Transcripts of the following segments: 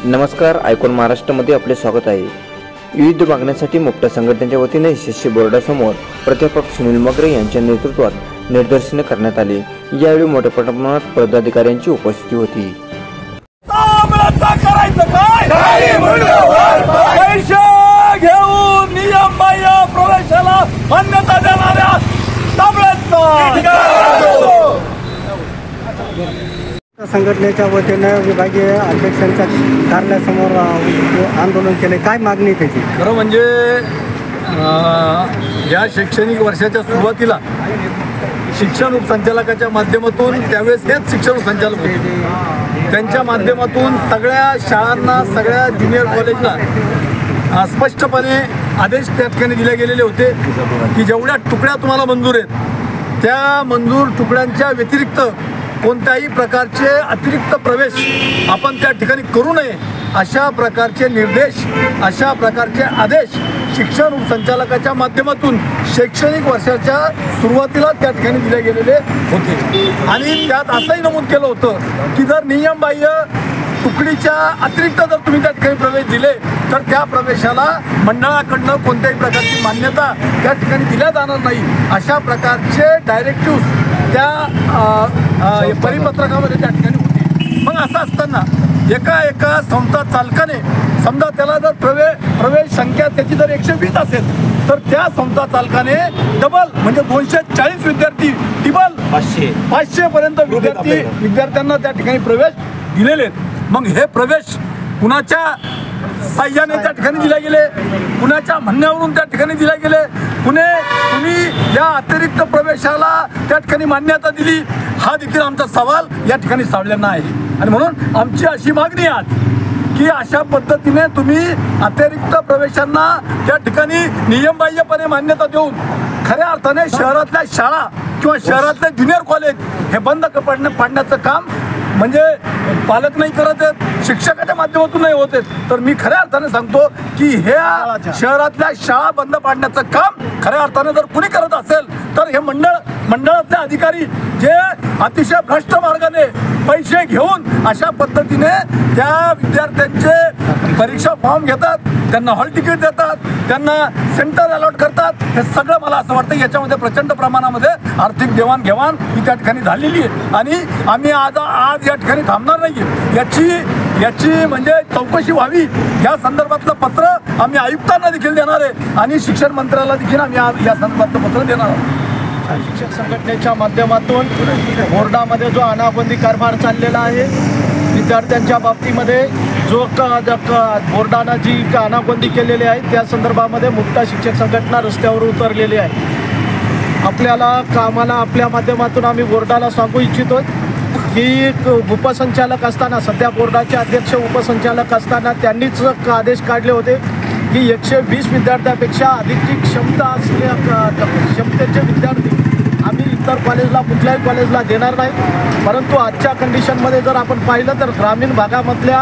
नमस्कार, आयकॉन महाराष्ट्रामध्ये आपले स्वागत आहे। विविध मागण्यांसाठी मुक्ता संघटनेच्या वतीने एसएससी बोर्डासमोर प्राध्यापक सुनील मगरे यांच्या नेतृत्वात निदर्शने करण्यात आली। यावेळी मोठ्या प्रमाणात पदाधिकाऱ्यांची उपस्थिती होती। प्रवेशाला मान्यता देणाऱ्या संघटनेच्या वतीने विभागीय अध्यक्षांच्या कार्यालयासमोर आंदोलन केले। काय मागणी त्याची? खरं म्हणजे या शैक्षणिक वर्षाच्या सुरुवातीला शिक्षण उपसंचालकाच्या माध्यमातून त्यावेळेस हेच शिक्षण उपसंचालक होते, त्यांच्या माध्यमातून सगळ्या शाळांना, सगळ्या ज्युनियर कॉलेजला स्पष्टपणे आदेश त्या ठिकाणी दिले गेलेले होते की जेवढ्या तुकड्या तुम्हाला मंजूर आहेत त्या मंजूर तुकड्यांच्या व्यतिरिक्त कोणत्याही प्रकारचे अतिरिक्त प्रवेश आपण त्या ठिकाणी करू नये, अशा प्रकारचे निर्देश, अशा प्रकारचे आदेश शिक्षण उपसंचालकाच्या माध्यमातून शैक्षणिक वर्षाच्या सुरुवातीला त्या ठिकाणी दिले गेलेले होते। आणि त्यात असंही नमूद केलं होतं की जर नियमबाह्य तुकडीच्या अतिरिक्त जर तुम्ही त्या ठिकाणी प्रवेश दिले तर त्या प्रवेशाला मंडळाकडनं कोणत्याही प्रकारची मान्यता त्या ठिकाणी दिल्या जाणार नाही, अशा प्रकारचे डायरेक्टिव्ह त्या परिपत्रकामध्ये त्या ठिकाणी होती। मग असं असताना एका संस्था चालकाने समजा त्याला जर प्रवेश संख्या त्याची जर 120 असेल तर त्या संस्था चालकाने डबल म्हणजे 240 विद्यार्थी टिबल 500 पर्यंत विद्यार्थ्यांना त्या ठिकाणी प्रवेश दिलेले आहेत। मग हे प्रवेश कुणाच्या साह्याने त्या ठिकाणी दिले गेले, कुणाच्या म्हणण्यावरून त्या ठिकाणी दिले गेले, तुम्ही या अतिरिक्त प्रवेशाला त्या ठिकाणी मान्यता दिली, हा देखील आमचा सवाल या ठिकाणी सावलेला आहे। आणि म्हणून आमची अशी मागणी आहे की अशा पद्धतीने तुम्ही अतिरिक्त प्रवेशांना त्या ठिकाणी नियमबाह्यपणे मान्यता देऊन खऱ्या अर्थाने शहरातल्या शाळा किंवा शहरातले ज्युनियर कॉलेज हे बंद पाडण्याचं काम म्हणजे पालक नाही करत आहेत, शिक्षकाच्या माध्यमातून नाही होत आहेत, तर मी खऱ्या अर्थाने सांगतो की ह्या शहरातल्या शाळा बंद पाडण्याचं काम खऱ्या अर्थाने जर कुणी करत असेल तर हे मंडळातले अधिकारी जे अतिशय भ्रष्ट मार्गाने पैसे घेऊन अशा पद्धतीने त्या विद्यार्थ्यांचे परीक्षा फॉर्म घेतात, त्यांना हॉल तिकीट देतात, त्यांना सेंटर अलॉट करतात, हे सगळं मला असं वाटतं याच्यामध्ये प्रचंड प्रमाणामध्ये आर्थिक देवाणघेवाण ही त्या ठिकाणी झालेली आहे। आणि आम्ही आज या ठिकाणी थांबणार नाही, याची म्हणजे चौकशी व्हावी या संदर्भातलं पत्र आम्ही आयुक्तांना देखील देणार आहे आणि शिक्षण मंत्र्याला देखील आम्ही या संदर्भातलं पत्र देणार आहोत। शिक्षक संघटनेच्या माध्यमातून बोर्डामध्ये जो अनागोंदी कारभार चाललेला आहे, विद्यार्थ्यांच्या बाबतीमध्ये जो बोर्डानं जी अनागोंदी केलेली आहे त्या संदर्भामध्ये मुक्ता शिक्षक संघटना रस्त्यावर उतरलेली आहे। आम्हाला आपल्या माध्यमातून आम्ही बोर्डाला सांगू इच्छितो की उपसंचालक असताना, सध्या बोर्डाचे अध्यक्ष उपसंचालक असताना त्यांनीच आदेश काढले होते की 120 विद्यार्थ्यांपेक्षा अधिकची क्षमता असलेल्या क्षमतेचे विद्यार्थी आम्ही इतर कॉलेजला, कुठल्याही कॉलेजला देणार नाही। परंतु आजच्या कंडिशनमध्ये जर आपण पाहिलं तर ग्रामीण भागामधल्या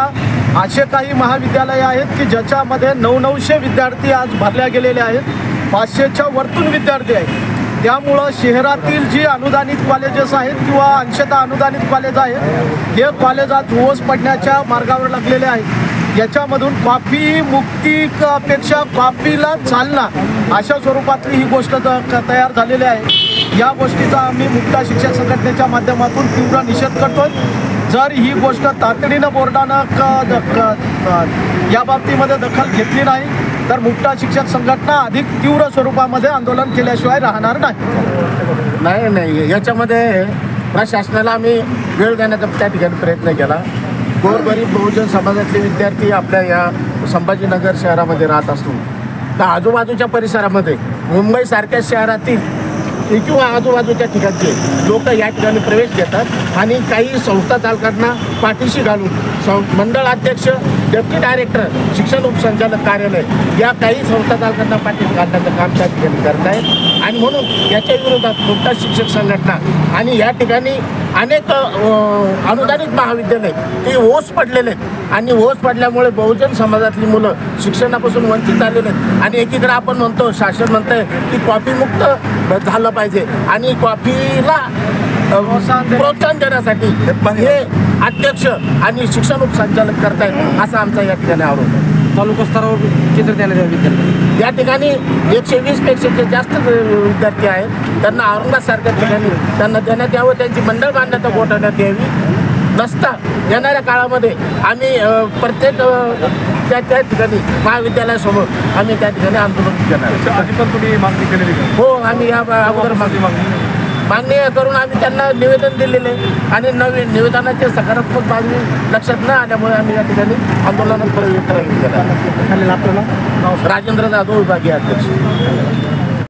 असे काही महाविद्यालय आहेत की ज्याच्यामध्ये 900 विद्यार्थी आज भरल्या गेलेले आहेत, 500च्या वरतून विद्यार्थी आहेत। त्यामुळं शहरातील जी अनुदानित कॉलेजेस आहेत किंवा अंशतः अनुदानित कॉलेज आहेत हे कॉलेज आज ओस पडण्याच्या मार्गावर लागलेले आहेत। याच्यामधून कॉपी मुक्तीपेक्षा कॉपीला चालना अशा स्वरूपातली ही गोष्ट तयार झालेली आहे। या गोष्टीचा आम्ही मुक्ता शिक्षक संघटनेच्या माध्यमातून तीव्र निषेध करतो। जर ही गोष्ट तातडीनं बोर्डानं या बाबतीमध्ये दखल घेतली नाही तर मुक्ता शिक्षक संघटना अधिक तीव्र स्वरूपामध्ये आंदोलन केल्याशिवाय राहणार नाही। याच्यामध्ये प्रशासनाला आम्ही वेळ देण्याचा त्या ठिकाणी प्रयत्न केला। गोरगरीब बहुजन समाजातले विद्यार्थी आपल्या या संभाजीनगर शहरामध्ये राहत असून तर आजूबाजूच्या परिसरामध्ये मुंबईसारख्या शहरातील किंवा आजूबाजूच्या ठिकाणचे लोक या ठिकाणी प्रवेश घेतात आणि काही संस्था चालकांना पाठीशी घालून मंडळाध्यक्ष, डेप्टी डायरेक्टर, शिक्षण उपसंचालक कार्यालय या काही संस्था चालकांना पाठीशी घालण्याचं काम त्या ठिकाणी करत आहेत। आणि म्हणून याच्या विरोधात मुक्ता शिक्षक संघटना आणि या ठिकाणी अनेक अनुदानित महाविद्यालय ते ओस पडलेले आहेत आणि ओस पडल्यामुळे बहुजन समाजातली मुलं शिक्षणापासून वंचित झालेले आहेत. आणि एकीकडे आपण म्हणतो, शासन म्हणतंय की कॉफीमुक्त झालं पाहिजे आणि कॉफीला प्रोत्साहन देण्यासाठी हे अध्यक्ष आणि शिक्षण उपसंचालक करतायत असा आमचा या ठिकाणी आरोप आहे. तालुका स्तरावर केंद्र देण्यात यावं विद्यार्थी. या ठिकाणी 120 पेक्षा जे जास्त विद्यार्थी आहेत त्यांना औरंगाबादसारख्या ठिकाणी त्यांना देण्यात यावं, त्यांची मंडळ मान्यता गोठवण्यात यावी. नसता येणाऱ्या काळामध्ये आम्ही प्रत्येक त्या ठिकाणी महाविद्यालयासमोर आम्ही त्या ठिकाणी आंदोलन करणार. आधी पण तुम्ही मागणी केलेली का? हो, आम्ही या अगोदर मागणी करून आम्ही त्यांना निवेदन दिलेले आणि नवीन निवेदनाचे सकारात्मक बाजू लक्षात न आल्यामुळे आम्ही या ठिकाणी आंदोलनात प्रवेश केला. राजेंद्र जाधव विभागीय अध्यक्ष.